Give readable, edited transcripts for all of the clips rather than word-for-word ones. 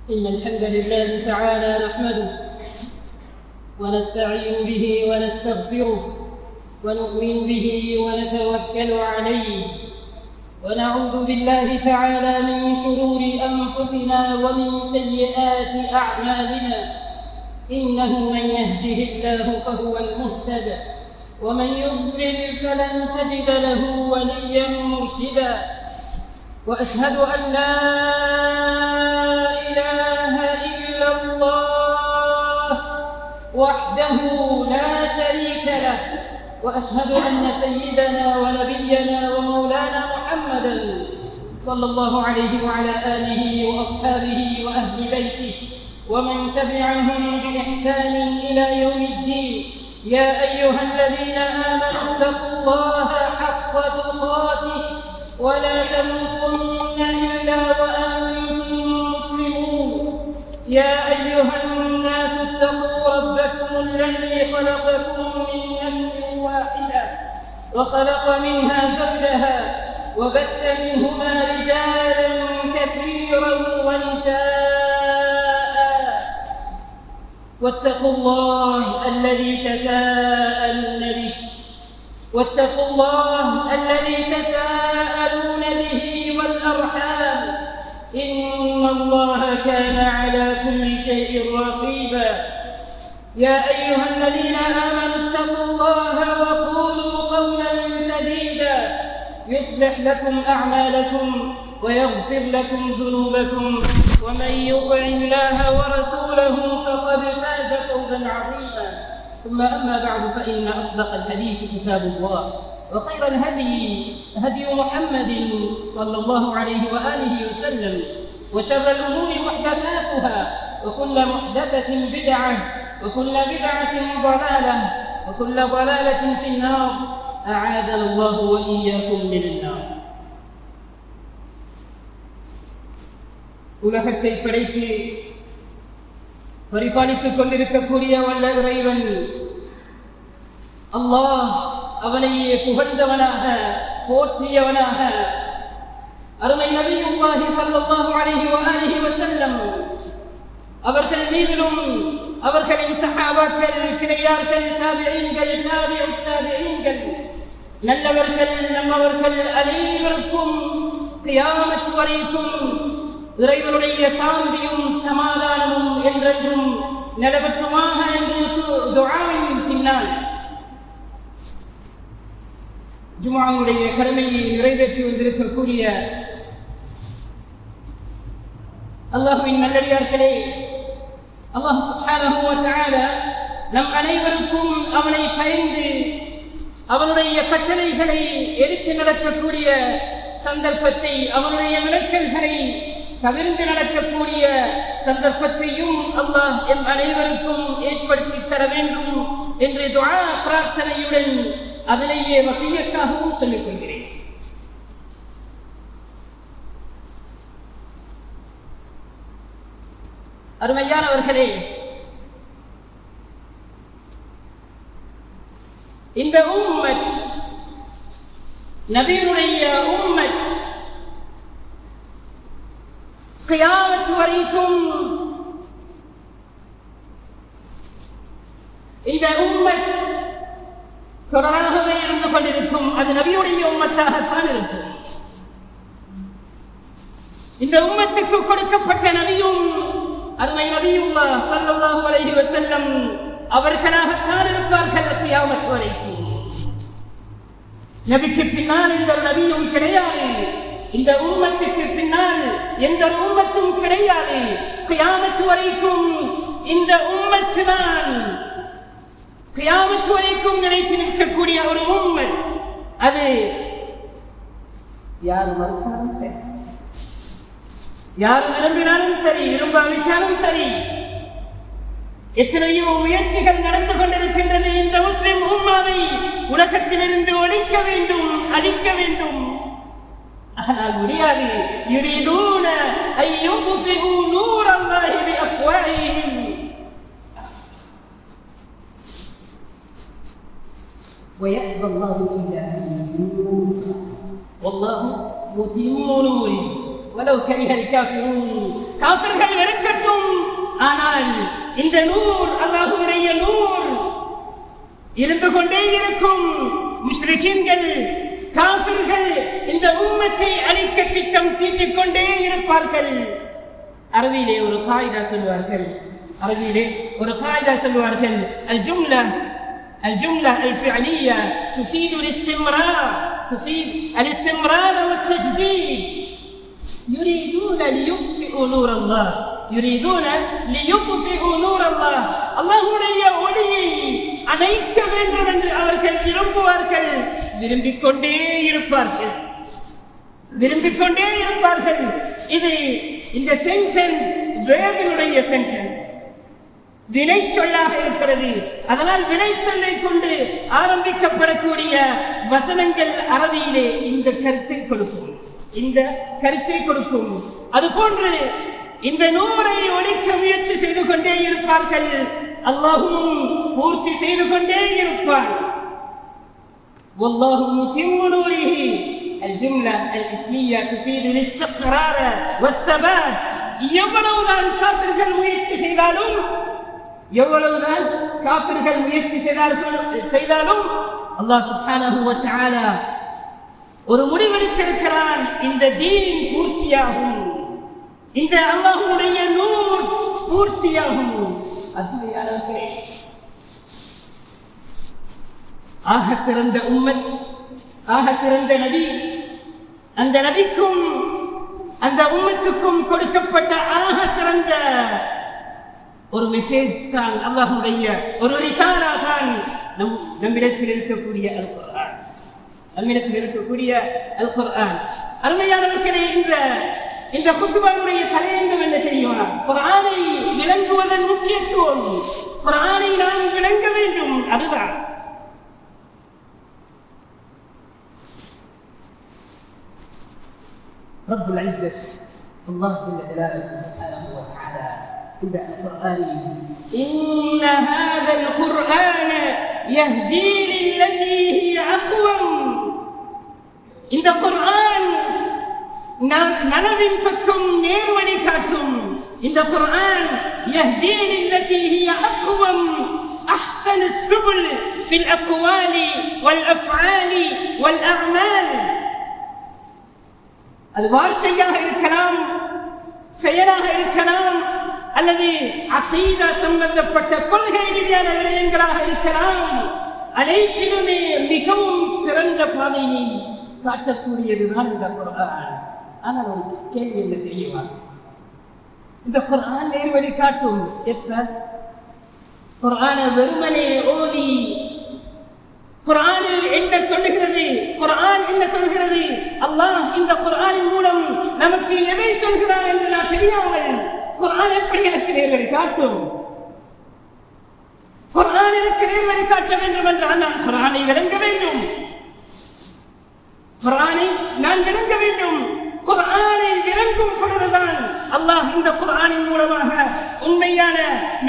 إن الحمد لله تعالى نحمده ونستعين به ونستغفره ونؤمن به ونتوكل عليه ونعوذ بالله تعالى من شرور أنفسنا ومن سيئات أعمالنا إنه من يهده الله فهو المهتد ومن يضلل فلن تجد له وليا مرشدا وأشهد أن لا إله إلا الله وحده لا شريك له وأشهد أن سيدنا ونبينا ومولانا محمدا صلى الله عليه وعلى آله وأصحابه وأهل بيته ومن تبعهم بإحسان إلى يوم الدين. يا أيها الذين آمنوا اتقوا الله حق تقاته ولا تموتن إلا وأنتم مسلمون. يا أيها الناس اتقوا ربكم الذي خلقكم من نفس واحدة وخلق منها زوجها وبث منهما رجالا كثيرا ونساء واتقوا الله الذي تساءلون به والأرحام إن الله كان على كل شيء رقيبا. يا أيها الذين آمنوا اتقوا الله وقولوا قولا سديدا يصلح لكم أعمالكم ويغفر لكم ذنوبكم ومن يطع الله ورسوله فقد فاز فوزا عظيما. ثم أما بعد فإن أصدق الحديث كتاب الله وخير الهدي هدي محمد صلى الله عليه وآله وسلم وشر الأمور محدثاتها وكل محدثة بدعة وكل بدعة ضلالة وكل ضلالة في النار. أعاذنا الله وإياكم من النار. உலகத்தை படைத்து பரிபாலித்துக் கொண்டிருக்கக்கூடிய வல்ல இறைவன் அல்லாஹ் அவனையே புகழ்ந்தவனாக போற்றியவனாக அருமை நபியுல்லாஹி ஸல்லல்லாஹு அலைஹி வஆலிஹி வஸல்லம் அவர்கள் மீதிலும் அவர்களின் சஹாபாக்கள், கிளையார்கள், தாபிஈன்கள், தாபிஉத் தாபிஈன்கள், நல்லவர்கள் நம்மவர்கள் அனைவருக்கும் கியாமத் வரைக்கும் இறைவனுடைய சாந்தியும் சமாதானமும் என்றென்றும் நிலவற்றுமாக என்று துஆவின் பின்னால் ஜும்ஆவுடைய கடமையை நிறைவேற்றி வந்திருக்கக்கூடிய அல்லாஹ்வின் நல்லடியார்களே, அல்லாஹ் சுப்ஹானஹு வ தஆலா நம் அனைவருக்கும் அவனை பயந்து அவனுடைய கட்டளைகளை எடுத்து நடக்கக்கூடிய சந்தர்ப்பத்தை, அவனுடைய விளக்கல்களை தவிர்த்து நடக்கக்கூடிய சந்தர்ப்பத்தையும் அல்லாஹ் எம் அனைவருக்கும் ஏற்படுத்தி தர வேண்டும் என்று துஆ பிரார்த்தனையுடன் அதிலேயே வசியத்தாகவும் சொல்லிக் கொள்கிறேன். அருமையானவர்களே, இந்த உம்மத் நபியுடைய உம்மத் கியாமத் வரைக்கும் இந்த உம்மத் தொடராகவே இருந்து கொண்டிருக்கும். அது நபியுடைய உம்மத்தாகத்தான் இருக்கும். இந்த உம்மத்துக்கு கொடுக்கப்பட்ட நபியும் அருமை நபியுல்லாஹ் ஸல்லல்லாஹு அலைஹி வஸல்லம் அவர்களாகத்தான் இருப்பார்கள் கியாமத் வரைக்கும். நபிக்கு பின்னால் எந்த நபியும் கிடையாது. இந்த உம்மத்துக்கு பின்னால் எந்த உம்மத்தும் கிடையாது. கியாமத் வரைக்கும் இந்த உம்மத்து தான் கியாமத் வரைக்கும் நிலைத்து நிற்கக்கூடிய ஒரு உம்மத். அது யார் மறுத்தாலும் சரி, யார் விரும்பினாலும் சரி, விரும்பாவிட்டாலும் சரி, எத்தனையோ முயற்சிகள் நடந்து கொண்டிருக்கின்றது இந்த முஸ்லிம் உம்மாவை உலகத்திலிருந்து ஒழிக்க வேண்டும், அழிக்க வேண்டும். ஆனால் முடியாது. யுரீதூன அன் யுத்ஃபிஉ நூரல்லாஹி பிஅஃவாஹிஹிம். ويأبى الله إلا أن يتم والله متم نوره ولو كره الكافرون. காஃபிர்கள் வெறுக்கட்டும், ஆனால் இந்த நூர் அல்லாஹ்வுடைய நூர் இருந்து கொண்டே இருக்கும். முஷ்ரிக்கீன்கள் காஃபிர்கள் இந்த உம்மத்தை அழிக்க திட்டம் தீட்டிக் கொண்டே இருப்பார்கள். அரபியிலே ஒரு காயிதா சொல்வார்கள், الجملة الفعلية تفيد الاستمرار والتجديد. يريدون ليطفئوا نور الله அல்லாஹ்வுடைய ஒளியை அணைக்க வேண்டும் என்று அவர்கள் விரும்புவார்கள். விரும்பிக் கொண்டே இருப்பார்கள். இது இந்த சென்டென்ஸ் வேர்பினுடைய சென்டென்ஸ், வினை சொல்லாக இருக்கிறது. அதனால் வினை சொல்லை கொண்டு ஆரம்பிக்கப்படக்கூடிய வசனங்கள் அரபியிலே இந்த கருத்தை கொடுக்கும். அதுபோன்று இந்த நூரை ஒழிக்க முயற்சி செய்து கொண்டே இருப்பார்கள். அல்லாஹ்வும் பூர்த்தி செய்து கொண்டே இருப்பான். வல்லாஹு முத்திம்மு நூரிஹி. الجملة الاسمية تفيد الاستقرار والثبات. எவ்வளவுதான் காபிர்கள் முயற்சி செய்தாலும் அல்லாஹ் சுப்ஹானஹு வ தஆலா ஒரு முடிவெடுத்திருக்கிறான். இந்த தீன் பூர்த்தியாகும், இந்த அல்லாஹ்வுடைய நூர் பூர்த்தியாகும். அல்லாஹ்வே ஆக சிறந்த உம்மத், ஆக சிறந்த நபி, அந்த நபிக்கும் அந்த உம்மத்துக்கும் கொடுக்கப்பட்ட ஆக சிறந்த ஒரு மெசேஜ் தான் அல்லாஹ்வுடைய ஒரு ரிசாலா தான் நம்மிடத்தில் இருக்கக்கூடிய அல் குர்ஆன். அருமையானவர்களே, இந்த குத்பாவுடைய தலையங்கம் என்ன தெரியுமா? குர்ஆனை விளங்குவதன் முக்கியத்துவம். குர்ஆனை நாம் விளங்க வேண்டும், அதுதான். رب العزة الله جل جلاله سبحانه وتعالى بدأ القرآن: إن هذا القرآن يهدي للتي هي أقوم. இந்த குர்ஆன் நலவின் பக்கம் நேர்வழி காட்டும். இந்த குர்ஆன் يهدي للتي هي أقوم أحسن السبل في الأقوال والأفعال والأعمال. அது வார்த்தையாக இருக்கலாம், செயலாக இருக்கலாம், அல்லது அகீதா சம்பந்தப்பட்ட கொள்கை ரீதியான விடயங்களாக இருக்கலாம். அனைத்திலுமே மிகவும் சிறந்த பாதையை காட்டக்கூடியதுதான் இந்த குர்ஆன். ஆனால் ஒரு கேள்வி என்ன தெரியுமா? இந்த குர்ஆன் நேர்வழி காட்டும். எப்ப குர்ஆனை வெறுமனே ஓதி குர்ஆனில் என்ன சொல்லுகிறது, குர்ஆன் என்ன சொல்கிறது, அல்லாஹ் இந்த குர்ஆனின் மூலம் நமக்கு எதை சொல்கிறார் என்று நான் தெரியாமல் குர்ஆன் எப்படி எனக்கு நேர்வழி காட்டும்? குர்ஆன் எனக்கு நேர்வழி காட்ட வேண்டும் என்றால் நான் குர்ஆனை விளங்க வேண்டும். குர்ஆனை விளங்கும் பொழுதுதான் அல்லாஹ் இந்த குர்ஆனின் மூலமாக உண்மையான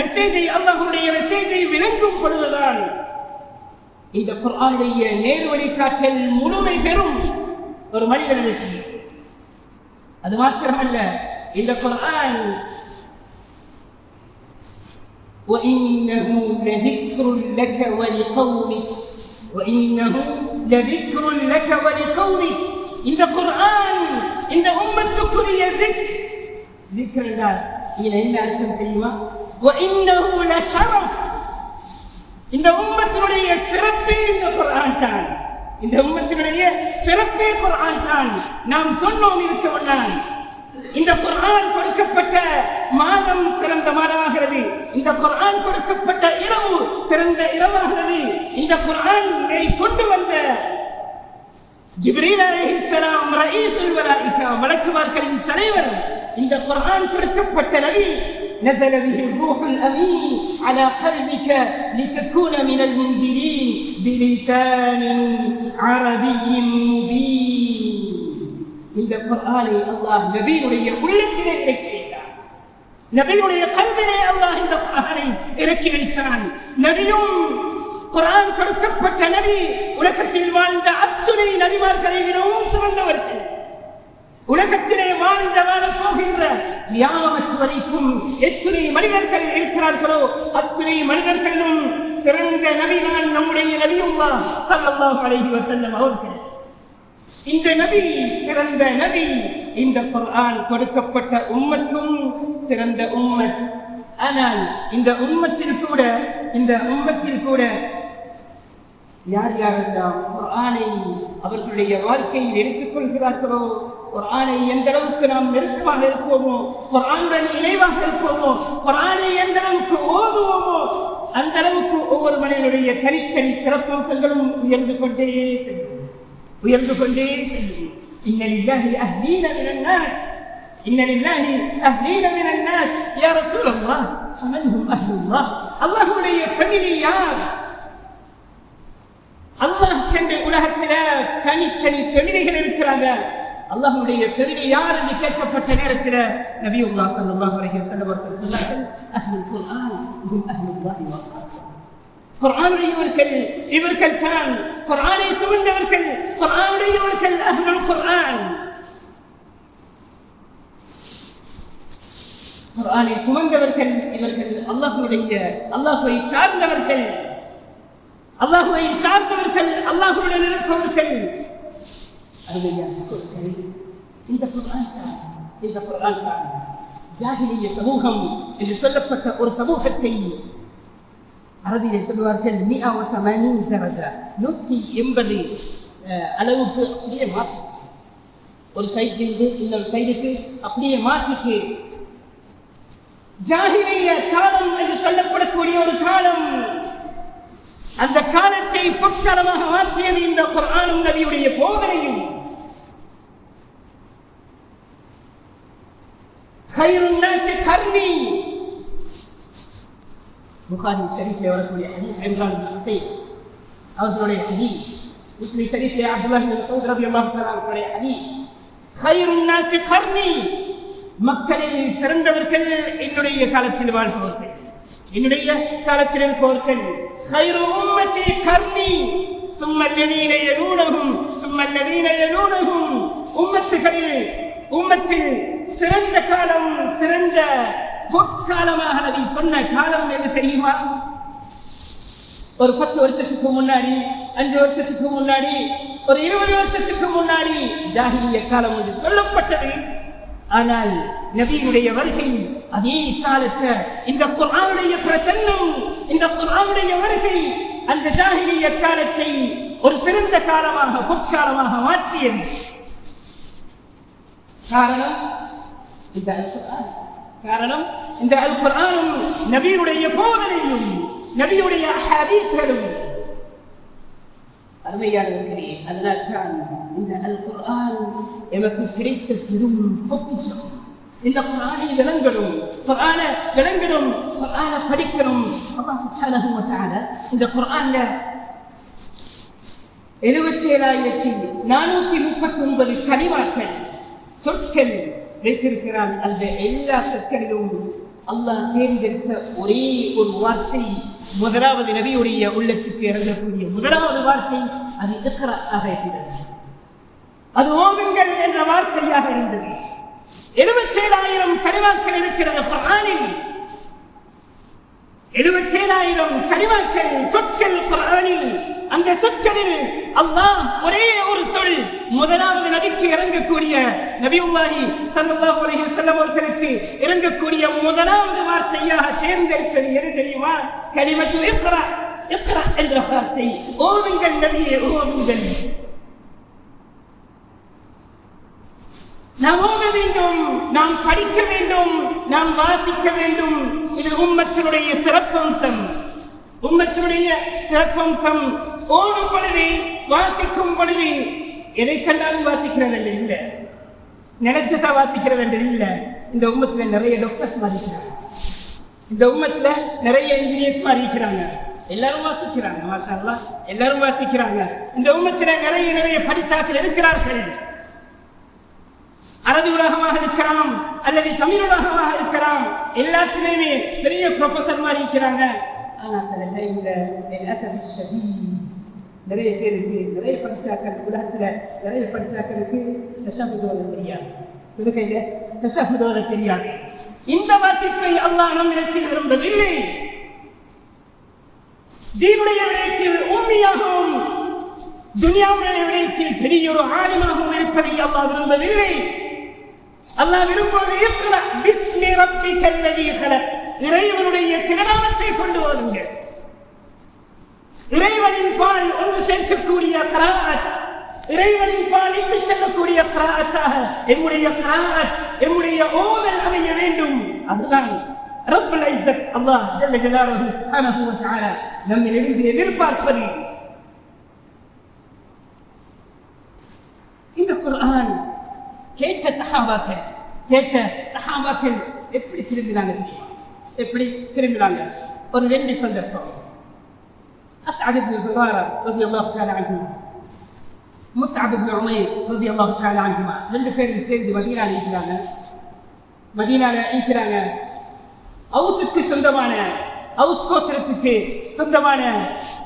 மெசேஜை, அல்லாஹ்வுடைய மெசேஜை விளங்கும் பொழுதுதான் இந்த குர்ஆனுடைய நேர்வழி காட்டல் முழுமை பெறும் ஒரு மனிதனுக்கு. அது மாத்திரமல்ல, இந்த குர்ஆன் وَإِنَّهُ لَذِكْرٌ لَكَ وَلِقَوْمِكَ இந்த குர்ஆன் இந்த உம்மத்துக்குரிய ذِكْر என்றால் என்ன அர்த்தம் தெரியுமா? وَإِنَّهُ لَشَرَفٌ. இந்த உம்மத்தினுடைய சிறப்பே இந்த குர்ஆன் தான். இந்த உம்மத்தினுடைய சிறப்பே குர்ஆன் தான். நாம் சொன்னோம் இருக்க முன்னால், இந்த குர்ஆன் கொடுக்கப்பட்ட மாதம் சிறந்த மாதமாகிறது. இந்த குர்ஆன் கொடுக்கப்பட்ட இரவு சிறந்த இரவாகிறது. இந்த குர்ஆனை கொண்டு வந்த ஜிப்ரீல் அலைஹிஸ்ஸலாம் ரயீசுல் மலாயிகா, மலக்குமார்களின் தலைவர். இந்த குர்ஆன் கொடுக்கப்பட்ட நபி نزل به الروح الأمين على قلبك لتكون من المنذرين بلسان عربي مبين. இந்த குர்ஆனை அல்லாஹ் நபியுடைய உள்ளத்திலே இறக்கி வைத்தார். நபியுடைய கல்விலே அல்லாஹ் இந்த குர்ஆனை இறக்கி வைத்தான். நபியும் குர்ஆன் கொடுக்கப்பட்ட நபி உலகத்தில் வாழ்ந்த அத்துணை நபிமார்களை விடவும் சிறந்தவர்கள். உலகத்திலே வாழப் போகின்ற கியாமத் வரைக்கும் எத்தனை மனிதர்கள் இருக்கிறார்களோ அத்தனை மனிதர்களும் சிறந்த நபிதான் நம்முடைய நபியுல்லாஹ் ஸல்லல்லாஹு அலைஹி வஸல்லம் அவர்கள். இந்த நபி சிறந்த நபி. இந்த குர்ஆன் கொடுக்கப்பட்ட உம்மத்தும் சிறந்த உம்மத். ஆனால் இந்த உம்மத்தில் கூட யார் யாரெல்லாம் குர்ஆனை அவர்களுடைய வாழ்க்கையில் எடுத்துக்கொள்கிறார்களோ, குர்ஆனை எந்த அளவுக்கு நாம் நெருக்கமாக இருப்போமோ, குர்ஆனுடன் இணைவாக இருப்போமோ, குர்ஆனை எந்த அளவுக்கு ஓதுவோமோ அந்த அளவுக்கு ஒவ்வொரு மனிதனுடைய தனித்தனி சிறப்பம்சங்களும் உயர்ந்து கொண்டே செல்லும். இன்ன லில்லாஹி அஹ்லீன மினன் நாஸ் யா ரசூலல்லாஹ் ஃபமன்ஹும் அஹ்லுல்லாஹ். அல்லாஹ்வுடைய ஃபேமிலி யார்? அல்லாஹ் சென்ற உலகத்தில் தனித்தனி ஃபேமிலிகள் இருக்கிறாங்க. அல்லாஹ்வுடைய ஃபேமிலி யார் என்று கேட்கப்பட்ட நேரத்தில் நபியுல்லாஹ் ஸல்லல்லாஹு அலைஹி வஸல்லம் அவர்கள் சொன்னார்கள், அஹ்லுல் குர்ஆன் ஹும் அஹ்லுல்லாஹி வ ஸஹ்பஹு. குர்ஆனுடையவர்கள் இவர்கள் தான், குர்ஆனை சுமந்தவர்கள், குர்ஆனுடையவர்கள் அஹ்லுல் குர்ஆன். குர்ஆனை சுமந்தவர்கள் இவர்கள் அல்லாஹ்வை சார்ந்தவர்கள், அல்லாஹ்வுடன் இருப்பவர்கள். இந்த குர்ஆன் தான் ஜாஹிலிய சமூகம் என்று சொல்லப்பட்ட ஒரு சமூகத்தை அரபியில் சொல்வார்கள் 180 தரஜா, 180 அளவுக்கு அப்படியே மாற்றி, ஒரு சைடிலிருந்து இன்னொரு சைடுக்கு அப்படியே மாற்றிட்டு ஜாஹிலிய காலம் என்று சொல்லப்படக்கூடிய ஒரு காலம், அந்த காலத்தை பொற்காலமாக மாற்றியது இந்த குர்ஆனும் நபியுடைய போதனையும். கைருன் நாஸி கர்னி, புகாரி ஷரீஃபில் வரக்கூடிய ஹதீஸ், இம்ரான் பின் ஹுசைன் அவர்களுடைய ஹதீஸ், முஸ்லிம் ஷரீஃபில் அப்துல்லாஹ் பின் மஸ்ஊத் ரலியல்லாஹு தஆலா அவர்களுடைய ஹதீஸ். கைருன் நாஸி கர்னி, மக்களில் சிறந்தவர்கள் என்னுடைய காலத்தில் வாழ்பவர்கள், என்னுடைய காலத்தில் இருப்பவர்கள். கைரு உம்மத்தி கர்னி ثم الذين يلونهم ثم الذين يلونهم. உம்மத்தில் சிறந்த காலம், சிறந்த பொற்காலமாக நபி சொன்ன காலம் எது தெரியுமா? ஒரு 10 வருஷத்துக்கு முன்னாடி, 5 வருஷத்துக்கு முன்னாடி, ஒரு 20 வருஷத்துக்கு முன்னாடி ஜாஹிலிய காலம் என்று சொல்லப்பட்டது. ஆனால் நபியுடைய வருகை அதே காலத்தை, இந்த குர்ஆனுடைய பிரசன்னம், இந்த குர்ஆனுடைய வருகை அந்த ஜாஹிலிய காலத்தை ஒரு சிறந்த காலமாக, பொற்காலமாக மாற்றியது. காரணம் இந்த அல் குர்ஆனும் நபியுடைய போதனையும் நபியுடைய ஹதீஸ்களும். அருமையானவர்களே, அதனால் தான் இந்த அல் குர்ஆன் எமக்கு கிடைத்த பெரும் பொக்கிஷம். இந்த குர்ஆனை விளங்கணும், குர்ஆனை படிக்கணும். அல்லாஹ் சுப்ஹானஹு வ தஆலா இந்த குர்ஆன்ல 77,439 கலிமாக்கள், சொற்கள் வைத்திருக்கிறான். அந்த எல்லா சொற்களிலும் அல்லாஹ் தேர்ந்தெடுத்த ஒரே ஒரு வார்த்தை, முதலாவது நபியுடைய உள்ளத்துக்கு இறங்கக்கூடிய முதலாவது வார்த்தை அது இக்ரா ஆக இருந்தது. அது ஓதுங்கள் என்ற வார்த்தையாக இருந்தது. 77,000 கலிமாக்கள் இருக்கிறது குர்ஆனில். 77,000 கலிமாக்கள், சொற்கள் குர்ஆனில். அந்த சொற்களில் அல்லாஹ் ஒரே ஒரு சொல் முதலாவது நபிக்கு இறங்கக்கூடிய, நபியுல்லாஹி ஸல்லல்லாஹு அலைஹி வஸல்லம் அவர்களுக்கு இறங்கக்கூடிய முதலாவது வார்த்தையாக தேர்ந்தெடுத்தது எது தெரியுமா? கலிமத்து இக்ரா. இக்ரா என்ற வார்த்தை, ஓதுங்கள் நபியே, ஓதுங்கள். நாம் ஓத வேண்டும், நாம் படிக்க வேண்டும், நாம் வாசிக்க வேண்டும். இது உம்மத்தினுடைய சிறப்பம்சம். ஓடும் பொழுது, வாசிக்கும் பொழுது எதை கண்டாலும் வாசிக்கிறது இல்லை, நினைச்சதா வாசிக்கிறது இல்லை. இந்த உம்மத்துல நிறைய டாக்டர்ஸ் மாறிக்கிறாங்க, இந்த உம்மத்துல நிறைய இன்ஜினியர்ஸ் மாறிக்கிறாங்க. எல்லாரும் வாசிக்கிறாங்க, மாஷா அல்லாஹ், எல்லாரும் வாசிக்கிறாங்க. இந்த உம்மத்துல நிறைய படித்தாக்கள் இருக்கிறார்கள். அரபி உலகமாக இருக்கலாம் அல்லது தமிழ் உலகமாக இருக்கலாம், எல்லாத்திலையுமே பெரிய ப்ரொஃபஸர் மாதிரி இருக்கிறாங்க. ஆனா சில டைம்ல நிறைய பேருக்கு நிறைய படிச்சாக்கள் உலகத்துல நிறைய படிச்சாக்களுக்கு தஷஹுத் தெரியாது, தொழுகையில தஷஹுத் தெரியாது. இந்த வாசிப்பை அல்லாஹ் நம்மிடத்தில் விரும்பவில்லை. தீனுடைய விடயத்தில் உண்மையாகவும் துனியாவுடைய விடயத்தில் பெரிய ஒரு ஆலிமாகவும் இருப்பதை அல்லாஹ் விரும்பவில்லை. அல்லாஹ் விரும்புவது இக்ரா பிஸ்மி ரப்பிக்கல் லதீ ஹலக், இறைவனுடைய திருநாமத்தை கொண்டு வாருங்கள். இறைவனின் பால் ஒன்று சேர்க்கக்கூடிய கிராஅத், இறைவனின் பால் இட்டு செல்லக்கூடிய கிராஅத்தாக எம்முடைய கிராஅத், எம்முடைய ஓதல் அமைய வேண்டும். அதுதான் ரப்புல் இஸ்ஸத் அல்லாஹ் ஜல்ல ஜலாலுஹு சுப்ஹானஹு வ தஆலா நம்மிலிருந்து எதிர்பார்ப்பது. இந்த குர்ஆன் கேட்ட சஹாபாக்கள் எப்படி திரும்பினாங்க தெரியுமா? எப்படி திரும்பினாங்க? ஒரு 2 சந்தர்ப்பம். أسعد بن زرارة رضي الله تعالى عنهما مصعب بن عمير رضي الله تعالى عنهما 2 பேரும் சேர்ந்து மதீனால இருக்கிறாங்க. அவுஸுக்கு சொந்தமான, அவுஸ் கோத்திரத்துக்கு சொந்தமான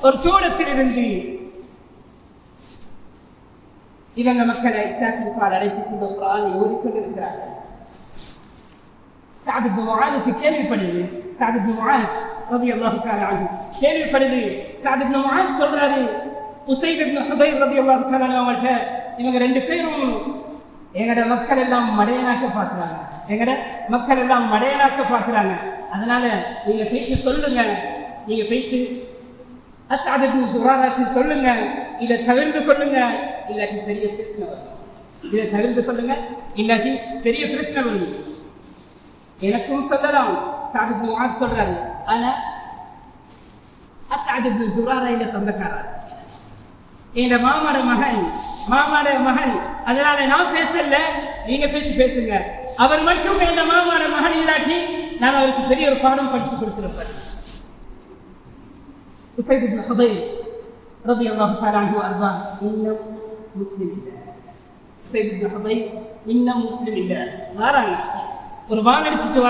ஒரு தோட்டத்திலிருந்து இவங்க மக்களை இஸ்லாத்தின் பால் அழைத்துக் கொண்டு குர்ஆனை ஓதிக்கொண்டிருக்கிறார்கள். சஅத் இப்னு முஆதுக்கு கேள்விப்படுது. சஅத் இப்னு முஆத் ரலியல்லாஹு தஆலா அன்ஹு கேள்விப்படுது. சஅத் இப்னு முஆத் சொல்றாரு, உஸைத் இப்னு ஹுதைர் ரலியல்லாஹு தஆலா அவங்கள்ட்ட, இவங்க 2 பேரும் எங்கட மக்கள் எல்லாம் மடையனாக்க பார்க்குறாங்க. அதனால நீங்க போயிட்டு சொல்லுங்க, நீங்க போயிட்டு அஸ்அத் இப்னு ஸுராராக்கு சொல்லுங்க, இதை தவிர்த்து கொள்ளுங்க, இல்லாட்டி பெரிய பிரச்சனை வரும். இதை தவிர்த்து கொள்ளுங்க, இல்லாட்டி பெரிய பிரச்சனை வரும். எனக்கும் சொல்லலாம். சஅத் இப்னு முஆத் சொல்றாரு, ஆனா அஸ்அத் இப்னு ஸுராரா இந்த சொந்தக்காரர், என் மாமாட மகன், அதனால நான் பேசல, நீங்க பேசுங்க. அவர் மட்டும் என் மாமாட மகன் இல்லாட்டி நான் அவருக்கு பெரிய ஒரு பாடம் படிச்சு கொடுத்திருப்பேன். உஸைத் இப்னு ஹுதைர் ரலியல்லாஹு தஆலா அன்ஹு அர்தா இன்னும் முஸ்லிம் இல்ல. உஸைத் இப்னு ஹுதைர் இன்னும் முஸ்லிம் இல்ல. வராங்க, ஒரு வாள் அடிச்சுட்டு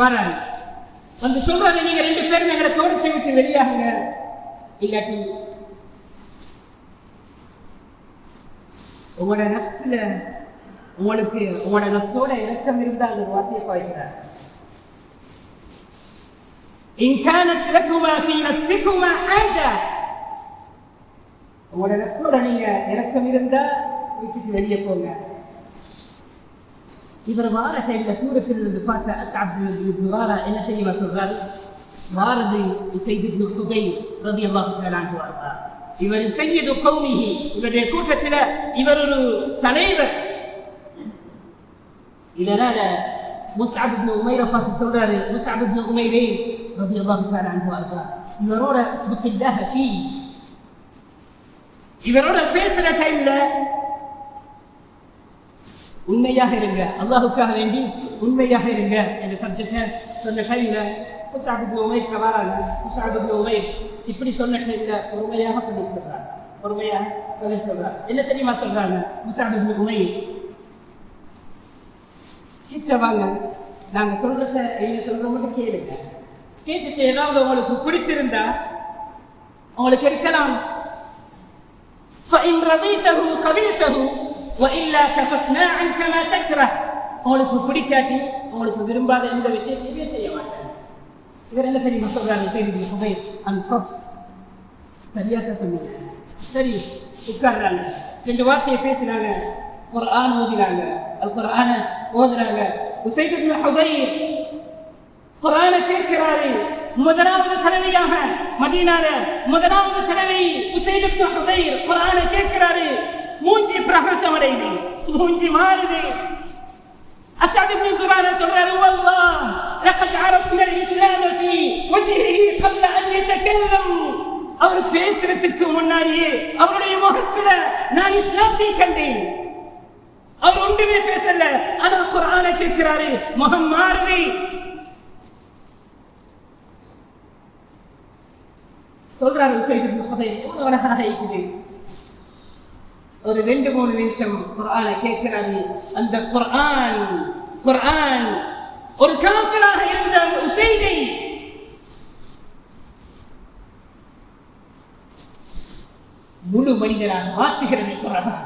வராங்க. வந்து சொல்றாங்க, நீங்க 2 பேரும் எங்களை தோட்டத்தை விட்டு வெளியாகுங்க, இல்லாட்டி உங்களோட நஃப்ஸோட இரக்கம் இருந்தால் ஒரு வார்த்தையை பாய்க்கிறார். இன் கானத் லகுமா ஃபீ நஃப்ஸிகுமா ஹாஜா, உங்களோட நஃப்ஸோட நீங்க இரக்கம் இருந்தா வீட்டுக்கு வெளியே போங்க. இவர் வார டைம்ல தூரத்தில் இருந்து பார்த்த அஸ்அத் இப்னு ஸுராரா என்ன தெரியுமா சொல்றாரு? வாரது உஸைத் இப்னு ஹுதைர் ரலியல்லாஹு தஆலா அன்ஹு அர்தா, இவர் சய்யிது கௌமிஹி, இவருடைய கூட்டத்தில் இவர் ஒரு தலைவர். இதனால முஸ்அப் இப்னு உமைர பார்த்து சொல்றாரு, முஸ்அப் இப்னு உமைரே ரலியல்லாஹு தஆலா அன்ஹு அர்தா, இவரோட இஸ்பில்லாஹ ஃபீ, இவரோட பேசுற டைம்ல உண்மையாக இருங்க, அல்லாஹுக்காக வேண்டி உண்மையாக இருங்க என்ற சப்ஜெக்டை சொன்ன டைம்ல முஸ்அப் இப்னு உமைர் வராங்க. முஸ்அப் இப்னு உமைர் இப்படி சொன்ன டைம்ல பொறுமையாக பதில் சொல்றாங்க. என்ன தெரியுமா சொல்றாங்க? முஸ்அப் இப்னு உமைர், கிட்ட வாங்க, நாங்க சொல்றத மட்டும் கேளுங்க, கேட்டுட்டு ஏதாவது உங்களுக்கு பிடிச்சிருந்தா உங்களுக்கு இருக்கலாம். فإن رضيته قبلته وإلا كففنا عنك ما تكره, உங்களுக்கு பிடிக்காட்டி, உங்களுக்கு விரும்பாத இந்த விஷயத்தையே செய்ய மாட்டேன். இவர் என்ன தெரியுமா சொல்றாரு? சரியாக சொன்னீங்க. சரி, உட்கார்றாங்க, 2 வார்த்தையை பேசினாங்க, குர்ஆன் ஓதினாங்க, அல்-குர்ஆனை ஓதுறாங்க. உஸைத் இப்னு ஹுதைர் குர்ஆனை கேட்கிறாரு. முதலாவது தடவையாக மதீனால முதலாவது தடவை உஸைத் இப்னு ஹுதைர் குர்ஆனை கேட்கிறாரு. மூஞ்சி பிரகாசம் அடையுது, மூஞ்சி மாறுது. அஸ்அத் இப்னு ஸுராரா சொல்றாரு, வல்லாஹ் லகத் அரஃப்னா அல்-இஸ்லாம் ஃபீ வஜ்ஹிஹி قبل ان يتكلم, அவர் பேசுறதுக்கு முன்னாடியே அவருடைய முகத்துல நான் இஸ்லாத்தை கண்டேன். அவர் ஒன்றுமே பேசல, ஆனா குர்ஆனை கேட்கிறாரு, முகம் மாறுது. சொல்றாரு உஸைத் இப்னு ஹுதைர், எவ்வளவு அழகாக இருக்குது. ஒரு 2-3 நிமிஷம் குர்ஆனை கேட்கிறாரு. அந்த குர்ஆன் ஒரு காஃபிராக இருந்த உஸைதை முழு மனிதனாக மாற்றுகிறது குர்ஆன்.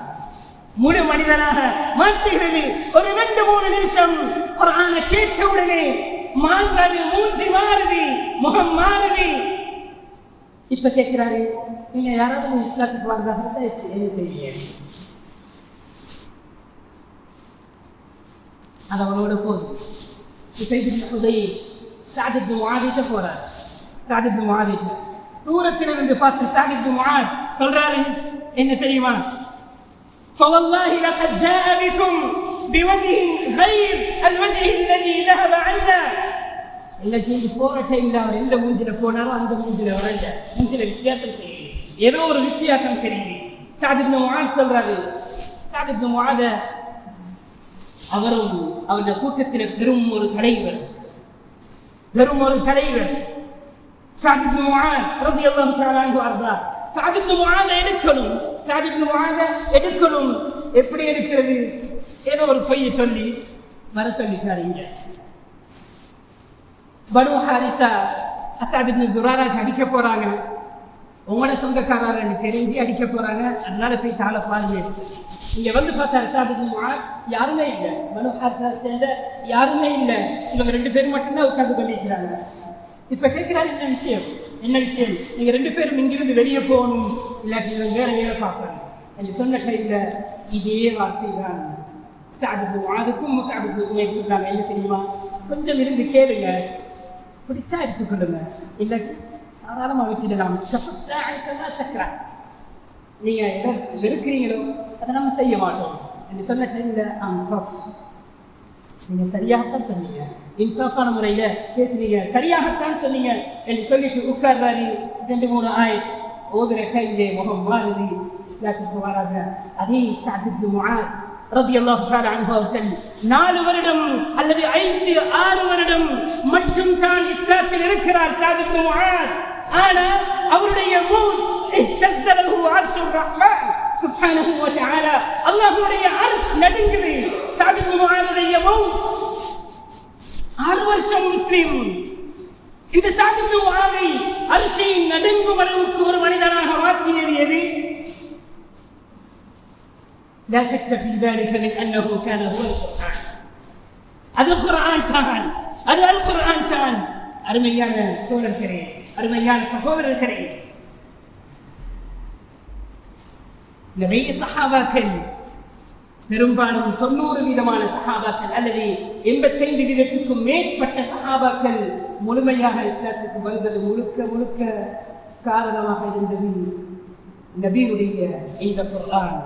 முழு மனிதனாக மாற்றுகிறது. ஒரு 2-3 நிமிஷம் குர்ஆனை கேட்டவுடனே மாறுது, மூஞ்சி மாறுது, முகம் மாறுது. இப்ப கேட்கிறாரு, நீங்க யாராவது இஸ்லாத்துக்கு வந்தா என்ன செய்வீங்க? அது அவனோட போகுது. சாத் இப்னு முஆத் போறார். சாத் இப்னு முஆத் தூரத்திலிருந்து பார்த்து சாத் இப்னு முஆத் சொல்றாரு, என்ன தெரியுமா? فوالله لقد جاء بكم بوجه غير الوجه الذي ذهب عنا. இன்னைக்கு போற டைம்ல அவர் எந்த மூஞ்சில போனாலும் அந்த மூஞ்சில வரல, மூஞ்சில வித்தியாசம் தெரியுது, ஏதோ ஒரு வித்தியாசம் தெரியுது. சாத் இப்னு முஆத் சொல்றாரு, சாத் இப்னு முஆத் அவரும் அவருடைய கூட்டத்தில் பெரும் ஒரு தலைவர். சாத் இப்னு முஆத் ரலியல்லாஹு தஆலா அன்ஹு அர்தா. சாத் இப்னு முஆத் எடுக்கணும். எப்படி எடுக்கிறது? ஏதோ ஒரு பொய்யை சொல்லி வர சொல்லிட்டாருங்க. பனு ஹாரிஸா அஸாத் இப்னு ஸுராராக்கு அடிக்க போறாங்க. உங்களோட சொந்தக்காரன்னு தெரிஞ்சு அடிக்க போறாங்க. அதனால போய் தாள பாருங்க. இங்க வந்து பார்த்தா அஸாத் இப்னு முஆத் யாருமே இல்லை, பனு ஹாரிஸா சேர்ந்த யாருமே இல்லை. இவங்க 2 பேரும் மட்டும்தான் உட்கார்ந்து பண்ணிக்கிறாங்க. இப்ப கேட்கிறாரு, என்ன விஷயம்? நீங்க 2 பேரும் இங்கிருந்து வெளியே போகணும், இல்லாட்டி வேற வேலை பார்க்கணும் என்று சொன்ன டைம்ல இதே வார்த்தை தான் சாத் இப்னு முஆதுக்கும் முஸ்அப் இப்னு உமைர் சொன்னாங்க. என்ன தெரியுமா? கொஞ்சம் இருந்து கேளுங்க, பிடிச்சா எடுத்துக்கொள்ளுங்க, இல்லாட்டி தாராளமா விட்டுடலாம். நீங்க எதை வெறுக்கிறீங்களோ அதை நம்ம செய்ய மாட்டோம் என்று சொன்ன டைம்ல நீங்க சரியாகத்தான் சொன்னீங்க, இன்சாஃபான முறையில பேசுறீங்க, சரியாகத்தான் சொன்னீங்க என்று சொல்லிட்டு உட்கார்றாரு. 2-3 ஆயத் ஓதுற கையிலே முகம் மாறுது, இஸ்லாத்துக்கு வராங்க. அதே சாத் இப்னு முஆத் ரலியல்லாஹு தஆலா அன்ஹு அவர்கள் 4 வருடம் அல்லது 5-6 வருடம் மட்டும் தான் இஸ்லாத்தில் இருக்கிறார் சாத் இப்னு முஆத். ஆனா அவருடைய மௌத் இஹ்தஸலஹு அர்ஷுர் ரஹ்மான் சுப்ஹானஹு வ தஆலா, அல்லாஹ்வுடைய அர்ஷ் நடுங்குது. சாத் இப்னு முஆதுடைய மௌத் 6 வருஷம் முஸ்லிம். இந்த சாத் இப்னு முஆதை அர்ஷை நடுங்கும் அளவுக்கு ஒரு மனிதனாக மாற்றியது எது? لا شك في ذلك من أنه كان هو القرآن. هذا القرآن كان، هذا القرآن كان. أرميان سورة الكريم، أرميان صحابة الكريم. நிறைய சஹாபாக்கள், பெரும்பாலும் 90 விதமான சஹாபாக்கள் அல்லது 85 விதத்துக்கும் மேற்பட்ட சஹாபாக்கள் முழுமையாக இஸ்லாத்துக்கு வந்தது முழுக்க காரணமாக இருந்தது நபியுடைய இந்த குர்ஆன்.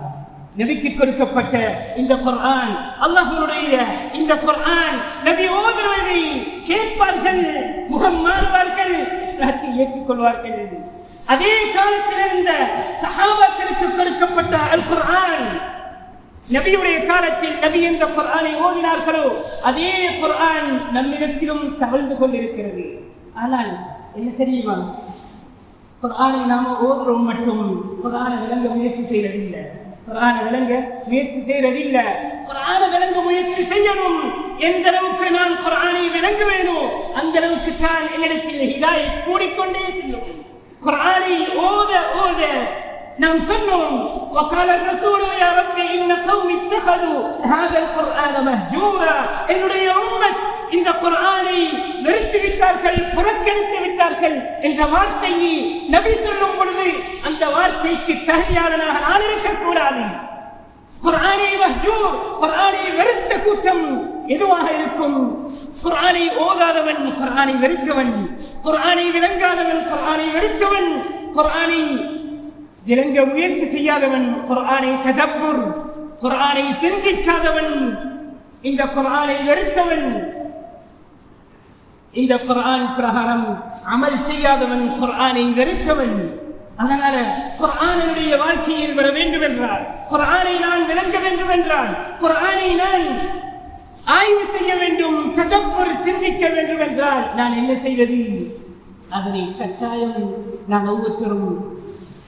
நபிக்கு கொடுக்கப்பட்ட இந்த குர்ஆன், அல்லாஹ்வுடைய இந்த குர்ஆன். நபி ஓதுவதை கேட்பார்கள், முகம் மாறுவார்கள், இஸ்லாத்தை ஏற்றுக்கொள்வார்கள். அதே காலத்தில் இருந்த சஹாபாக்களுக்கு கொடுக்கப்பட்ட அல் குர்ஆன், நபியுடைய காலத்தில் நபி என்ற குர்ஆனை ஓதினார்களோ அதே குர்ஆன் நம்மிடத்திலும் தவழ்ந்து கொண்டிருக்கிறது. ஆனால் என்ன தெரியுமா? குர்ஆனை நாம ஓதுறோம் மட்டும் குர்ஆனை விளங்க முயற்சி செய்யறதில்லை. குர்ஆனை விளங்க முயற்சி செய்யணும். எந்த அளவுக்கு நான் குர்ஆனை விளங்க வேணும் அந்த அளவுக்கு தான் என்னிடத்தில் ஹிதாயத் கூடிக்கொண்டே செல்லும். குர்ஆனை ஓத நாம் சொன்னோம், وقال الرسول يا ربي ان قومي اتخذوا هذا القرآن مهجورا. என்னுடைய உம்மத் இந்த குர்ஆனை வெறுத்து விட்டார்கள், புறக்கணித்து விட்டார்கள் என்ற வார்த்தையை நபி சொல்லும் பொழுது அந்த வார்த்தைக்கு தகுதியாளனாக நான் இருக்கக்கூடாது. குர்ஆனை மஹ்ஜூர், குர்ஆனை வெறுத்த கூட்டம் எதுவாக இருக்கும்? குர்ஆனை ஓதாதவன் குர்ஆனை வெறுத்தவன், குர்ஆனை விளங்காதவன் குர்ஆனை வெறுத்தவன், குர்ஆனை விளங்க முயற்சி செய்யாதவன், குர்ஆனை ததப்புர், குர்ஆனை சிந்திக்காதவன், இந்த குர்ஆனை வெறுத்தவன், இந்த குர்ஆன் பிரகாரம் அமல் செய்யாதவன், குர்ஆனை வெறுத்தவன். அதனால குர்ஆனுடைய வாழ்க்கையில் வர வேண்டும் என்றால், குர்ஆனை நான் விளங்க வேண்டும் என்றால், குர்ஆனை நான் ஆய்வு செய்ய வேண்டும், ததப்புர் சிந்திக்க வேண்டும் என்றால் நான் என்ன செய்வது? அதனை கட்டாயம் நாம் ஒவ்வொருத்தரும்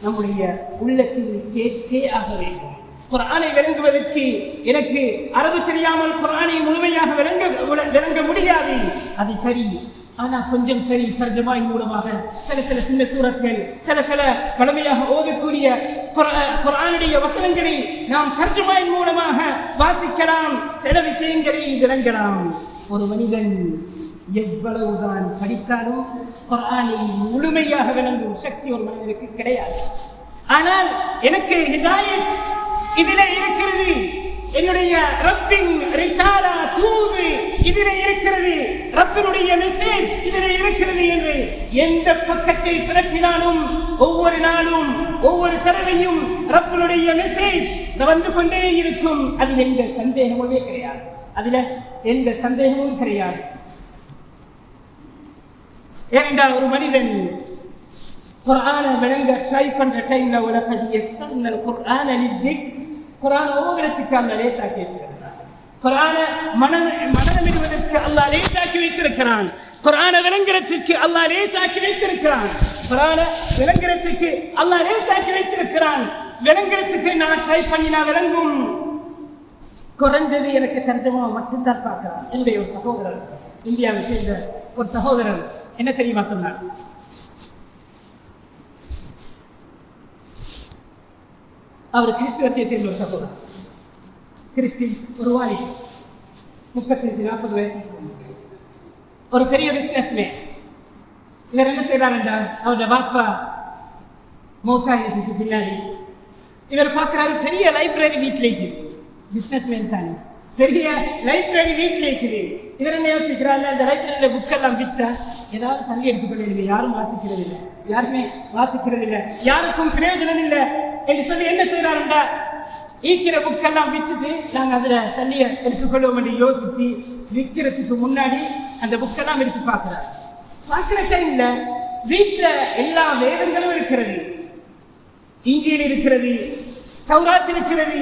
நம்முடைய உள்ளத்தில் கேட்கே ஆக வேண்டும். குர்ஆனை விளங்குவதற்கு எனக்கு அரபு தெரியாமல் குர்ஆனை முழுமையாக விளங்க முடியாது, அது சரி. ஆனால் கொஞ்சம் சரி, தர்ஜமாவின் மூலமாக சில சின்ன சூரத்கள், சில பழமையாக ஓதக்கூடிய குர்ஆனுடைய வசனங்களை நாம் தர்ஜுமாவின் மூலமாக வாசிக்கலாம், சில விஷயங்களை விளங்கலாம். ஒரு மனிதன் எவ்வளவுதான் படித்தாலும் குர்ஆனை முழுமையாக விளங்கும் சக்தி ஒரு மனிதனுக்கு கிடையாது. ஆனால் எனக்கு ஹிதாயத் இதிலே இருக்கிறது, என்னுடைய ரப்பின் ரிசாலா தூது இதிலே இருக்கிறது, ரப்பினுடைய மெசேஜ் இதிலே இருக்கிறது என்று எந்த பக்கத்தை பிரட்டினாலும் ஒவ்வொரு நாளும் ஒவ்வொரு தடவையும் ரப்பினுடைய மெசேஜ் வந்து கொண்டே இருக்கும். அதில் எந்த சந்தேகமுமே கிடையாது, அதில் எந்த சந்தேகமும் கிடையாது. ஏனென்றால் ஒரு மனிதன் குர்ஆனை விளங்க ட்ரை பண்ற டைம்ல உலகதி யஸ்ஸர்னல் குர்ஆன லித்திக், குர்ஆன் ஓதுறதுக்கு அல்லாஹ் லேசாக்கி வைத்திருக்கிறான். குர்ஆனை மனனமிடுவதற்கு அல்லாஹ் லேசாக்கி வைத்திருக்கிறான். குர்ஆனை விளங்குறதுக்கு அல்லாஹ் லேசாக்கி வைத்திருக்கிறான். குர்ஆனை விளங்குறதுக்கு அல்லாஹ் லேசாக்கி வைத்திருக்கிறான். விளங்குறதுக்கு நான் ட்ரை பண்ணினா விளங்கும். குறைஞ்சது எனக்கு தர்ஜமா மட்டும்தான் பார்க்கலாம். என்னுடைய ஒரு சகோதரர், இந்தியாவை சேர்ந்த ஒரு சகோதரர் என்ன தெரியுமா சொன்னார்? அவர் கிறிஸ்துவத்தை சேர்ந்த ஒரு சகோதரர், கிறிஸ்டின், ஒரு வாலி, 35-40 வயசு, ஒரு பெரிய பிசினஸ்மேன். இவர் என்ன செய்யறார் என்றால், அவருடைய பாப்பா மௌத்தாயிரத்துக்கு பின்னாடி இவர் பார்க்கிறாரு, பெரிய லைப்ரரி வீட்டிலேக்கு, பிசினஸ்மேன் தானே, பெரிய லைப்ரரி வீட்டில் இருக்குது. இவர் என்ன யோசிக்கிறாங்க, அந்த லைப்ரரியில புக்கெல்லாம் வித்தா ஏதாவது சங்கி எடுத்துக்கொள்ள, யாரும் வாசிக்கிறது இல்லை, யாருமே வாசிக்கிறது இல்லை, யாருக்கும் பிரயோஜனம் இல்லை என்று சொல்லி என்ன செய்யறாருண்டா, ஈக்கிற புக்கெல்லாம் வித்துட்டு நாங்கள் அதுல சல்லியை எடுத்துக்கொள்வோம் என்று யோசிச்சு விற்கிறதுக்கு முன்னாடி அந்த புக்கெல்லாம் எடுத்து பார்க்கிறார். பார்க்கிற டைம்ல வீட்டுல எல்லா வேதங்களும் இருக்கிறது, இஞ்சியில் இருக்கிறது, தௌராத் இருக்கிறது,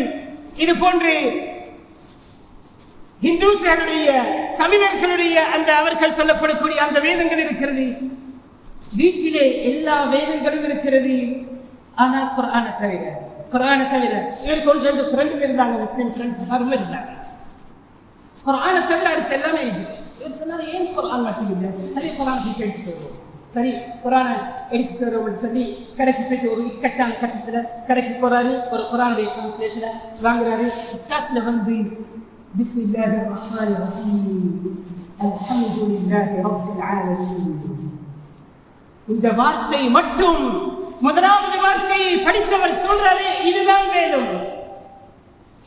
இது போன்று இந்துக்களுடைய தமிழர்களுடைய அந்த அவர்கள் சொல்லப்படக்கூடிய அந்த வேதங்கள் இருக்கிறது. வீட்டிலே எல்லா வேதங்களும் இருக்கிறது. ஆனால் குர்ஆனை தவிர இவருக்கு 1-2 ஃப்ரெண்டு இருந்தாங்க, முஸ்லிம் ஃப்ரெண்ட்ஸ் யாரும் இருந்தாங்க. குர்ஆனை தவிர அடுத்து எல்லாமே இவர் சொன்னாரு, ஏன் குர்ஆன் மட்டும் இல்லை, சரி குர்ஆன் எடுத்துட்டு வருவோம், சரி குர்ஆனை எடுத்துட்டு வருவோம் சொல்லி கடைக்கு போயிட்டு ஒரு இக்கட்டான கட்டத்தில் கடைக்கு போறாரு. ஒரு குர்ஆனுடைய டிரான்ஸ்லேஷனை வாங்குறாரு. ஸ்டார்ட்ல வந்து பிஸ்மில்லாஹிர் ரஹ்மானிர் ரஹீம் அல்ஹம்துலில்லாஹி ரப்பில் ஆலமீன், இந்த வார்த்தை மட்டும் முதலாவது வார்த்தையை படித்தவர் சொல்றாரு, இதுதான் வேதம்,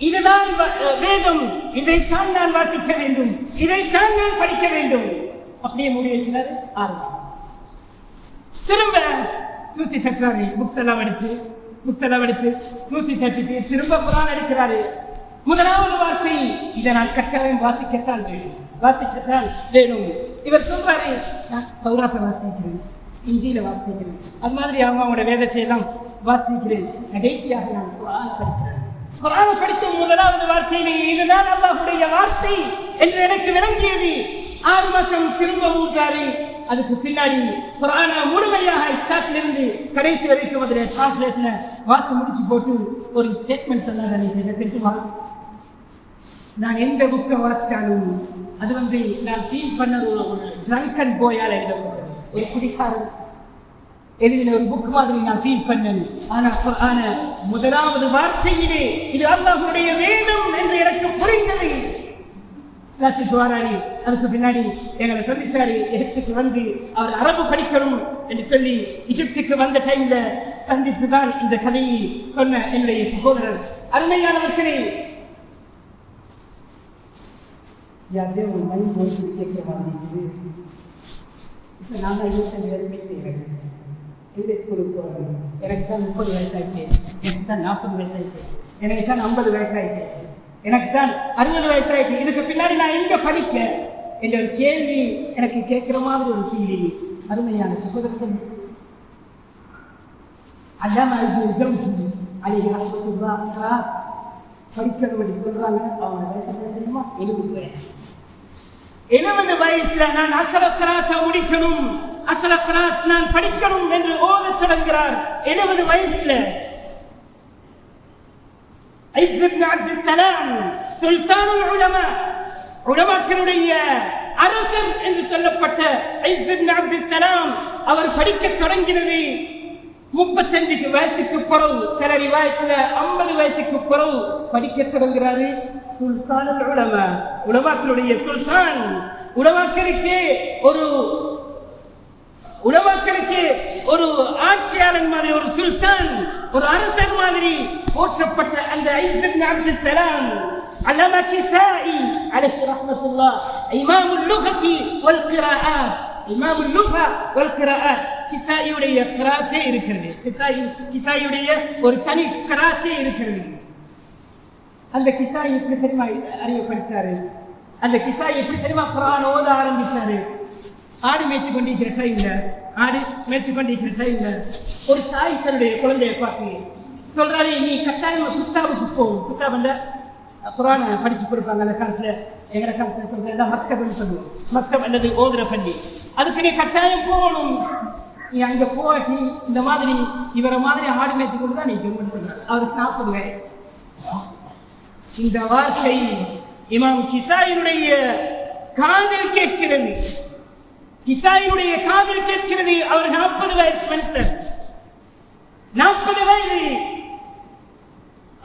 இதுதான் வேதம், இதைத்தான் நான் வாசிக்க வேண்டும், இதைத்தான் நான் படிக்க வேண்டும். அப்படியே மூடி வைக்கிறாரு. 6 மாசம் திரும்ப தூசி தட்டுறாரு. புக்ஸ் எல்லாம் எடுத்து தூசி தட்டிட்டு திரும்ப குர்ஆன் எடுக்கிறாரு. முதலாவது வார்த்தை, இதை நான் கட்டாயம் வாசிக்கத்தான் வேணும். இவர் சொல்றாரு, நான் தௌராத்தை வாசிக்கிறேன், இஞ்சியில வாசிக்கிறேன், அது மாதிரி அவங்களோட வேதத்தை எல்லாம் வாசிக்கிறேன், கடைசியாக நான் குர்ஆனை படிக்கிறேன். குர்ஆனை படித்த முதலாவது வார்த்தையிலே இதுதான் அல்லாஹ்வுடைய வார்த்தை என்று எனக்கு விளங்கியது. 6 மாசம் திரும்ப ஊட்டாரு. அதுக்கு பின்னாடி குர்ஆனை முழுமையாக ஸ்டார்ட்ல இருந்து கடைசி வரைக்கும் அதில் டிரான்ஸ்லேஷனை வாசி முடிச்சு போட்டு ஒரு ஸ்டேட்மெண்ட் சொன்னார். என்ன தெரியுமா, நான் எந்த புக்கை வாசித்தாலும் அது நான் ஃபீல் பண்ண ஒரு ட்ரங்கன் போயால் எழுத ஒரு குடிக்காரன் எழுதின ஒரு புக் மாதிரி நான் ஃபீல் பண்ணேன். ஆனால் குர்ஆனை முதலாவது வார்த்தையிலே இது அல்லாஹ்வுடைய வேதம் என்று எனக்கு புரிந்தது. அதுக்கு பின்னாடி எங்களை சொல்லிச்சாரு, எகிப்துக்கு வந்து அவர் அரபு படிக்கணும் என்று சொல்லி எகிப்துக்கு வந்த டைம்ல சந்தித்துதான் இந்த கதையை சொன்ன என்னுடைய சகோதரர். அருமையானவர்களே, யாரே ஒரு மணி போய் கேட்க மாதிரி நான் 25 வயசு இந்த ஸ்கூலுக்கு போகிறேன். எனக்கு தான் 30 வயசாயிடுச்சு, எனக்கு தான் 40 வயசாயிடுச்சு, எனக்கு தான் 50 வயசாயிடுச்சு, எனக்கு தான் 60 வயசாயிடுச்சு. இதுக்கு பின்னாடி நான் எங்க படிக்க என்ற ஒரு கேள்வி எனக்கு கேட்கிற மாதிரி ஒரு ஃபீலிங். அருமையான சகோதரர்கள், அல்லாமா இப்னு ஜௌஸி அலைஹி ரஹ்மத்துல்லாஹ் படிக்கிறவங்க சொல்றாங்க, அவங்க வயசு தெரியுமா? 70 வயசு. 70 வயசுல நான் அஷரத்ராத்தை முடிக்கணும், அஷரத்ராத் நான் படிக்கணும் என்று ஓதத் தொடங்குகிறார். 70 வயசுல இஸ் இப்னு அப்துல் ஸலாம் சுல்தானுல் உலமா, உலமாக்களுடைய அரசர் என்று சொல்லப்பட்ட இஸ் இப்னு அப்துல் ஸலாம் அவர் படிக்க தொடங்கினது 35 வயசுக்கு பிறகு சில ரிவாயத்துல 50 வயசுக்கு பிறகு படிக்க தொடங்குறாரு. சுல்தானுல் உலமா, உலமாக்களுடைய சுல்தான். உலமாக்களுக்கு ஒரு ஆட்சியாளர் மாதிரி, ஒரு சுல்தான், ஒரு அரசர் மாதிரி போற்றப்பட்ட அந்த ஐஸ் இப்னு அப்துல் ஸலாம் அல்லாமா கிசாயி அலைஹி ரஹ்மத்துல்லாஹ் இமாமுல் லுகதி வல் கிராஅத், இமாமுல் லுகா வல் கிராஅத், கிசாயியுடைய கிராத்தே இருக்கிறது. கிசாயியுடைய ஒரு தனி கிராத்தே இருக்கிறது. அந்த கிசாயி எப்படி தெரியுமா அறிவு படிச்சாரு? அந்த கிசாயி எப்படி தெரியுமா குர்ஆன் ஓத ஆரம்பிச்சாரு? ஆடு மேய்ச்சி கொண்டிருக்கிற டைம்ல ஒரு தாய் தன்னுடைய குழந்தையை பார்த்து சொல்றாரு, நீ கட்டாயம் குத்தாவுக்கு போகும். குத்தாப் வந்த குர்ஆனை படிச்சு கொடுப்பாங்க அந்த காலத்துல. எங்களை காலத்துல சொல்றேன் மக்தப்னு சொல்லுவோம். மக்தப் அல்லது ஓதுற பள்ளி. அதுக்கு நீ கட்டாயம் போகணும். நீ அங்க போய் இந்த மாதிரி இவரை மாதிரி ஆடு மேய்ச்சி கொண்டு தான் நீ சொல்றாரு. அவருக்கு 40 வயசு. இந்த வார்த்தை இமாம் கிசாயினுடைய காதில் கேட்கிறது. கிசாயினுடைய காதில் கேட்கிறது. அவர் 40 வயசு மனுஷன், 40 வயது.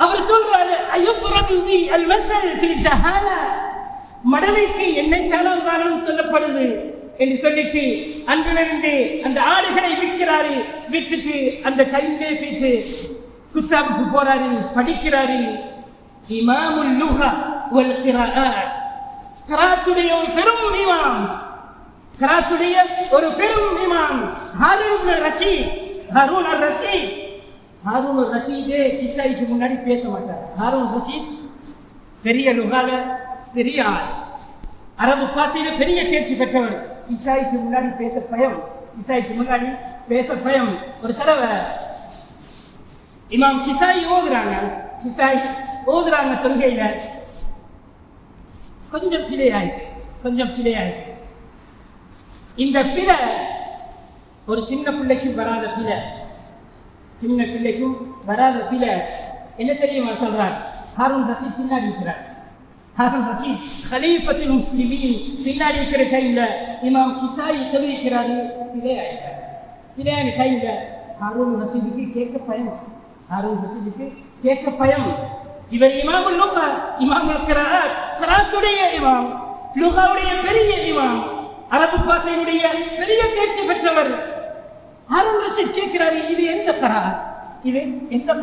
அவர் சொல்றாரு, மடலைக்கு என்னைக்கான உதாரணம் சொல்லப்படுது என்று சொல்லிட்டு அன்றிலிருந்து அந்த ஆடுகளை விற்கிறாரு. விற்றுட்டு அந்த டைம்லே பேசி குத்தாபுக்கு போறாரு, படிக்கிறாரு. இமாமுல் லுகா வல் கிராஅத், கிராத்துடைய ஒரு பெரும் இமாம், கிராத்துடைய ஒரு பெரும் இமாம் ஹாரூன் ரஷீதே கிசாய்க்கு முன்னாடி பேச மாட்டார். ஹாரூன் ரஷீத் பெரிய லுகால பெரிய ஆள், அரபு பாசையில பெரிய தேர்ச்சி பெற்றவர். கிசாய்க்கு முன்னாடி பேச பயம். ஒரு தடவை இமாம் கிசாய் ஓதுறாங்க தொழுகையில. கொஞ்சம் பிழையாயிட்டு. இந்த பிழை ஒரு சின்ன பிள்ளைக்கும் வராத பிழை என்ன தெரியுமா சொல்றார்? ஹாரூன் ரஷீத் பின்னாடி இருக்கிறார். ஹாரூன் ரஷீத் கலீஃபத்துல் முஸ்லிமீன் பின்னாடி இருக்கிற டைம்ல இமாம் கிசாயி தெரிவிக்கிறாரு, பிழையான டைம்ல ஹாரூன் ரஷீதுக்கு கேட்க பயம். இவர் இமாமுல் லுகா, இமாமுல் கிராஅத், கிராத்துடைய இமாம், லுகாவுடைய பெரிய இமாம், அரபு பாஷையுடைய பெரிய தேர்ச்சி பெற்றவர். ஹாரூன் ரஷீத் கேட்கிறாரு, இது எந்த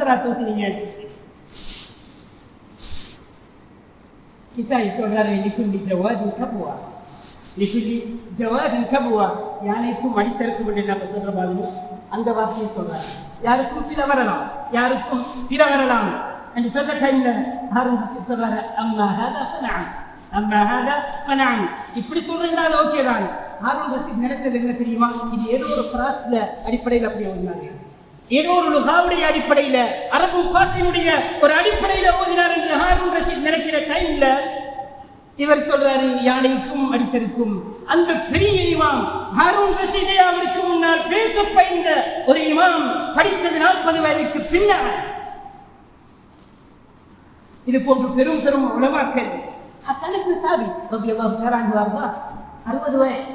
கிராத் ஓதுனீங்க? கிசாயி சொல்றாரு, லிகுல்லி ஜவாதின் கபுவா, யானைக்கும் அடிசருக்கு என்று நம்ம சொல்ற மாதிரி அந்த வார்த்தையை சொல்றாரு. யாருக்கும் பிற வரலாம் என்று சொல்ற டைம்ல ஹாரூன் ரஷீத் சொல்றாரு, அம்மா ஹாதா ஃபனஅம், இப்படி சொல்றீங்களா அது ஓகே தான். ஹாரூன் ரஷீத் நினைத்தது என்ன தெரியுமா? இது ஏதோ ஒரு பிராஸ்ல அடிப்படையில் அப்படி ஓதினாரு, ஏதோ ஒரு லுகாவுடைய அடிப்படையில, அரபு பாஷையுடைய ஒரு அடிப்படையில ஓதினார் என்று ஹாரூன் ரஷீத் நினைக்கிற டைம்ல இவர் சொல்றாரு, யானைக்கும் அடிசருக்கும். அந்த பெரிய இமாம் ஹாரூன் ரஷீதே அவருக்கு முன்னால் பேச பயின்ற ஒரு இமாம், படித்தது 40 வயதுக்கு பின்னால். இது போன்று பெரும் பெரும் உலமாக்கள். ஹஸன் இப்னு சாபித் ரலியல்லாஹு தஆலா அன்ஹு 60 வயசு,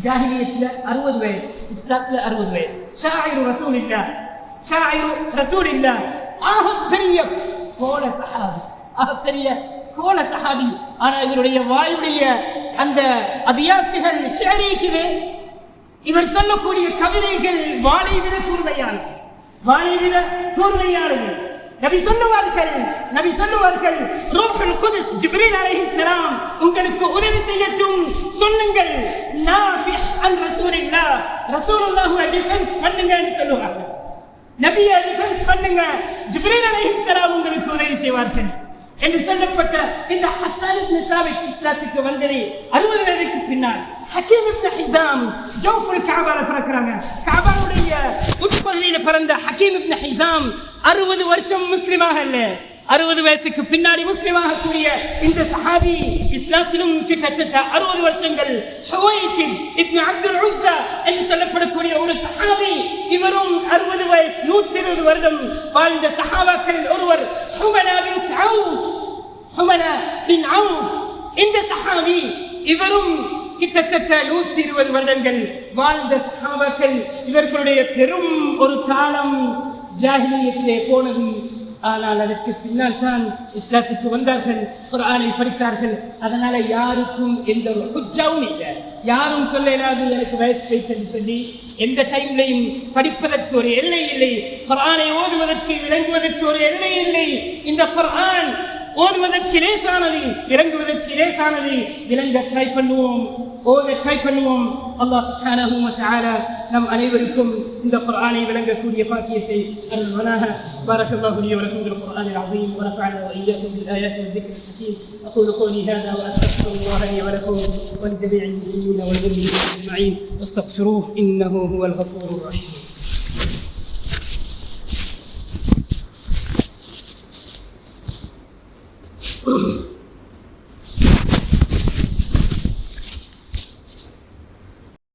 ஜாஹிலியத்துல 60 வயசு, இஸ்லாத்துல 60 வயசு. ஷாயிரு ரசூலில்லாஹ், ஆகப்பெரிய கோல சஹாபி. ஆனா இவருடைய வாயுடைய அந்த அபியாத்துகள் ஷிஅரிக்குது, இவர் சொல்லக்கூடிய கவிதைகள் வாளை விட கூர்மையானது. நபி சொல்லுவார்கள், ரூஹுல் குத்ஸ் ஜிப்ரீல் அலைஹிஸ்ஸலாம் உங்களுக்கு உதவி செய்யட்டும் சொல்லுங்கள், நாஃபிஹ் அன் ரசூலில்லாஹ், ரசூலுல்லாஹ்வை டிஃபென்ஸ் பண்ணுங்க என்று சொல்லுவாங்க. நபியை டிஃபென்ஸ் பண்ணுங்க, ஜிப்ரீல் அலைஹிஸ்ஸலாம் உங்களுக்கு உதவி செய்வார்கள் என்று சொல்லப்பட்ட இந்த ஹஸன் இப்னு சாபித் இஸ்லாத்துக்கு வந்தது 60 வயதுக்கு பின்னால். ஹக்கீம் இப்னு ஹிஸாம் ஜௌஃபுல் கஅபால பிறக்கிறாங்க. கஅபாவுடைய உட்பகுதியில் பிறந்த ஹக்கீம் இப்னு ஹிஸாம் 60 வருஷம் முஸ்லிமாக அல்ல, 60 வயசுக்கு பின்னாடி முஸ்லிமாக கூடிய இந்த சஹாபி இஸ்லாத்திலும் கிட்டத்தட்ட 60 வருஷங்கள். ஹுவைத்திப் இப்னு அப்துல் உஸ்ஸா என்று சொல்லப்படக்கூடிய ஒரு சஹாபி, இவரும் 60 வயசு 120 வருடம் வாழ்ந்த சஹாபாக்களில் ஒருவர். ஹுமனா பின் அவுஃப், இந்த சஹாபி இவரும் கிட்டத்தட்ட 120 வருடங்கள் வாழ்ந்த சஹாபாக்கள். இவர்களுடைய பெரும் ஒரு காலம் ஜாஹிலியத்திலே போனது. ஆனால் அதற்கு பின்னால் தான் இஸ்லாத்துக்கு வந்தார்கள், குர்ஆனை படித்தார்கள். அதனால யாருக்கும் எந்த ஒரு ஹுஜ்ஜாவும் இல்லை. யாரும் சொல்லலாது எனக்கு வயசு வைத்தது சொல்லி எந்த டைம்லையும் படிப்பதற்கு ஒரு எல்லை இல்லை. குர்ஆனை ஓதுவதற்கு விளங்குவதற்கு ஒரு எல்லை இல்லை. இந்த குர்ஆன் ஓதுவதற்கு லேசானது, விளங்குவதற்கு லேசானது. விளங்க ட்ரை பண்ணுவோம், ஓத ட்ரை பண்ணுவோம். அல்லாஹ் சுப்ஹானஹு வ தஆலா நம் அனைவருக்கும் இந்த குர்ஆனை விளங்கக்கூடிய பாக்கியத்தை அருள்வானாக. பாரக்கல்லாஹு லி வ லக்கும் பில் குர்ஆனில் அஸீம் வ நஃபஅனா வ இய்யாக்கும் பில் ஆயாத்தி வ ذிக்ரில் ஹக்கீம். அகூலு கௌலி ஹாதா வ அஸ்தக்ஃபிருல்லாஹ லி வ லக்கும் வ லி ஜமீஇல் முஸ்லிமீன வல் முஸ்லிமாத் அஜ்மஈன். அஸ்தக்ஃபிரூஹு இன்னஹு ஹுவல் கஃபூருர் ரஹீம்.